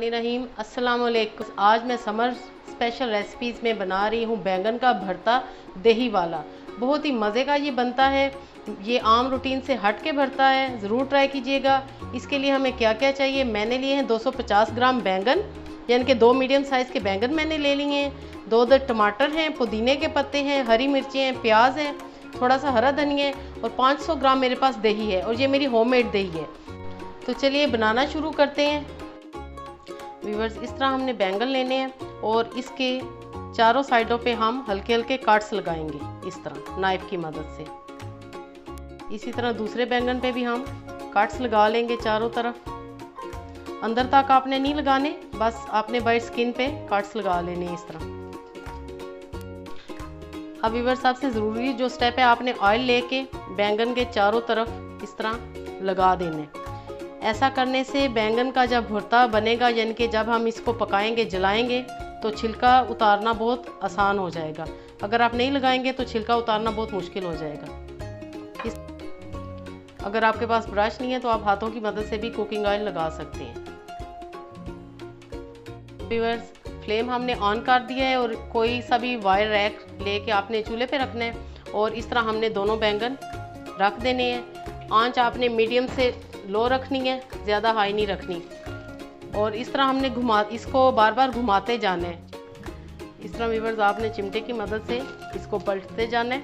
बिस्मिल्लाहिर्रहमानिर्रहीम। अस्सलाम वालेकुम। आज मैं समर स्पेशल रेसिपीज़ में बना रही हूँ बैंगन का भरता दही वाला। बहुत ही मज़े का ये बनता है। ये आम रूटीन से हट के भरता है, ज़रूर ट्राई कीजिएगा। इसके लिए हमें क्या क्या चाहिए, मैंने लिए हैं 250 ग्राम बैंगन, यानी कि 2 मीडियम साइज़ के बैंगन मैंने ले लिए हैं। 2 टमाटर हैं, पुदीने के पत्ते हैं, हरी मिर्चें हैं, प्याज हैं, थोड़ा सा हरा धनिया है और 500 ग्राम मेरे पास दही है और ये मेरी होममेड दही है। तो चलिए बनाना शुरू करते हैं। व्यूअर्स, इस तरह हमने बैंगन लेने हैं और इसके चारों साइडों पे हम हल्के हल्के काट्स लगाएंगे इस तरह नाइफ की मदद से। इसी तरह दूसरे बैंगन पे भी हम काट्स लगा लेंगे चारों तरफ। अंदर तक आपने नहीं लगाने, बस आपने बाइट स्किन पे काट्स लगा लेने इस तरह। अब व्यूअर्स, सबसे ज़रूरी जो स्टेप है, आपने ऑयल लेके बैंगन के चारों तरफ इस तरह लगा देने। ऐसा करने से बैंगन का जब भुर्ता बनेगा, यानी कि जब हम इसको पकाएंगे जलाएंगे तो छिलका उतारना बहुत आसान हो जाएगा। अगर आप नहीं लगाएंगे तो छिलका उतारना बहुत मुश्किल हो जाएगा। अगर आपके पास ब्रश नहीं है तो आप हाथों की मदद से भी कुकिंग ऑयल लगा सकते हैं। व्यूअर्स, फ्लेम हमने ऑन कर दिया है और कोई सा भी वायर रैक लेके आपने चूल्हे पे रखना है और इस तरह हमने दोनों बैंगन रख देने हैं। आंच आपने मीडियम से लो रखनी है, ज़्यादा हाई नहीं रखनी। और इस तरह हमने इसको बार बार घुमाते जाना है। इस तरह व्यूअर्स, आपने चिमटे की मदद से इसको पलटते जाना है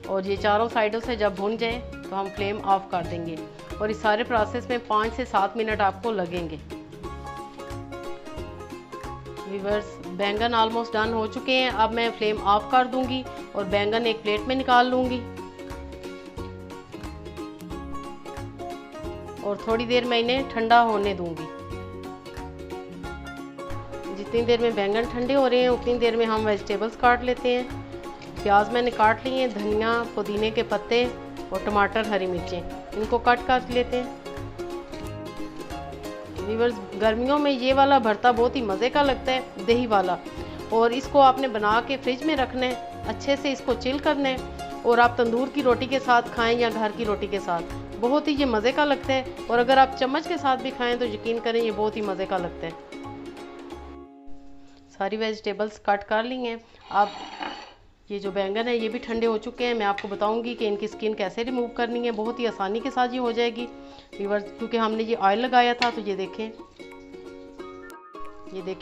और ये चारों साइडों से जब भुन जाए तो हम फ्लेम ऑफ कर देंगे। और इस सारे प्रोसेस में 5 से 7 मिनट आपको लगेंगे। व्यूअर्स, बैंगन ऑलमोस्ट डन हो चुके हैं। अब मैं फ्लेम ऑफ कर दूंगी और बैंगन एक प्लेट में निकाल लूँगी और थोड़ी देर मैं इन्हें ठंडा होने दूंगी। जितनी देर में बैंगन ठंडे हो रहे हैं उतनी देर में हम वेजिटेबल्स काट लेते हैं। प्याज मैंने काट लिए हैं, धनिया, पुदीने के पत्ते और टमाटर, हरी मिर्चें, इनको कट कर लेते हैं। व्यूअर्स, गर्मियों में ये वाला भरता बहुत ही मज़े का लगता है, दही वाला। और इसको आपने बना के फ्रिज में रखना है, अच्छे से इसको चिल करना है और आप तंदूर की रोटी के साथ खाएं या घर की रोटी के साथ, बहुत ही ये मज़े का लगता है। और अगर आप चम्मच के साथ भी खाएं तो यकीन करें ये बहुत ही मज़े का लगता है। सारी वेजिटेबल्स कट कर ली हैं। अब ये जो बैंगन है ये भी ठंडे हो चुके हैं। मैं आपको बताऊंगी कि इनकी स्किन कैसे रिमूव करनी है। बहुत ही आसानी के साथ ये हो जाएगी व्यूअर्स, क्योंकि हमने ये ऑयल लगाया था। तो ये देखें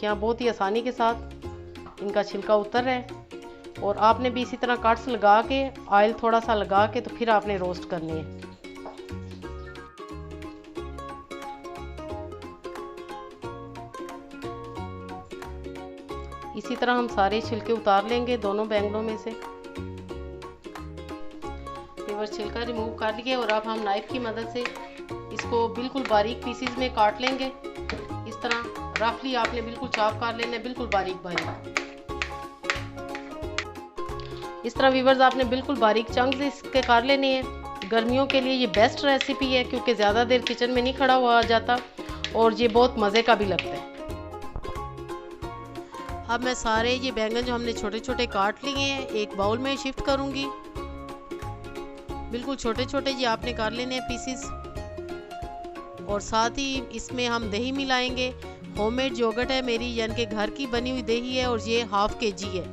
आप, बहुत ही आसानी के साथ इनका छिलका उतर रहा है। और आपने भी इसी तरह कट्स लगा के ऑयल थोड़ा सा लगा के तो फिर आपने रोस्ट करनी है। इसी तरह हम सारे छिलके उतार लेंगे दोनों बैंगनों में से। व्यूअर्स, छिलका रिमूव कर लिए और अब हम नाइफ की मदद से इसको बिल्कुल बारीक पीसेस में काट लेंगे। इस तरह रफली आपने बिल्कुल चॉप कर लेना है, बिल्कुल बारीक बारीक। इस तरह व्यूअर्स, आपने बिल्कुल बारीक चंक्स इसके कर लेने हैं। गर्मियों के लिए ये बेस्ट रेसिपी है क्योंकि ज़्यादा देर किचन में नहीं खड़ा हुआ जाता और ये बहुत मज़े का भी लगता है। अब मैं सारे ये बैंगन जो हमने छोटे छोटे काट लिए हैं एक बाउल में शिफ्ट करूंगी। बिल्कुल छोटे छोटे ये आपने कर लेने हैं पीसीस। और साथ ही इसमें हम दही मिलाएंगे। होममेड योगर्ट है मेरी, यानी कि घर की बनी हुई दही है और ये ½ kg है।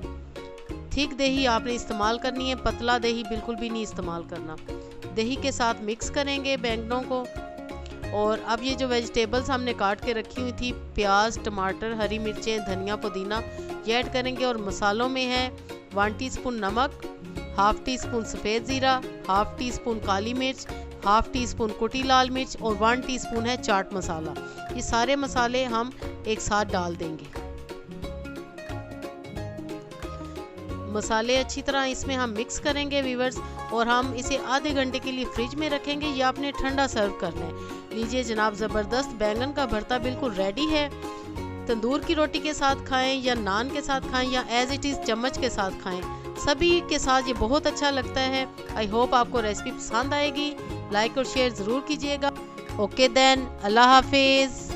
थिक दही आपने इस्तेमाल करनी है, पतला दही बिल्कुल भी नहीं इस्तेमाल करना। दही के साथ मिक्स करेंगे बैंगनों को। और अब ये जो वेजिटेबल्स हमने काट के रखी हुई थी, प्याज, टमाटर, हरी मिर्चें, धनिया, पुदीना, ये ऐड करेंगे। और मसालों में है 1 टीस्पून नमक, ½ टीस्पून सफ़ेद ज़ीरा, ½ टीस्पून काली मिर्च, ½ टीस्पून कुटी लाल मिर्च और 1 टीस्पून है चाट मसाला। ये सारे मसाले हम एक साथ डाल देंगे। मसाले अच्छी तरह इसमें हम मिक्स करेंगे व्यूअर्स और हम इसे आधे घंटे के लिए फ्रिज में रखेंगे या आपने ठंडा सर्व करना है। लीजिए जनाब, ज़बरदस्त बैंगन का भरता बिल्कुल रेडी है। तंदूर की रोटी के साथ खाएं या नान के साथ खाएं या एज इट इज़ चम्मच के साथ खाएं, सभी के साथ ये बहुत अच्छा लगता है। आई होप आपको रेसिपी पसंद आएगी। लाइक और शेयर ज़रूर कीजिएगा। ओके देन, अल्लाह हाफिज़।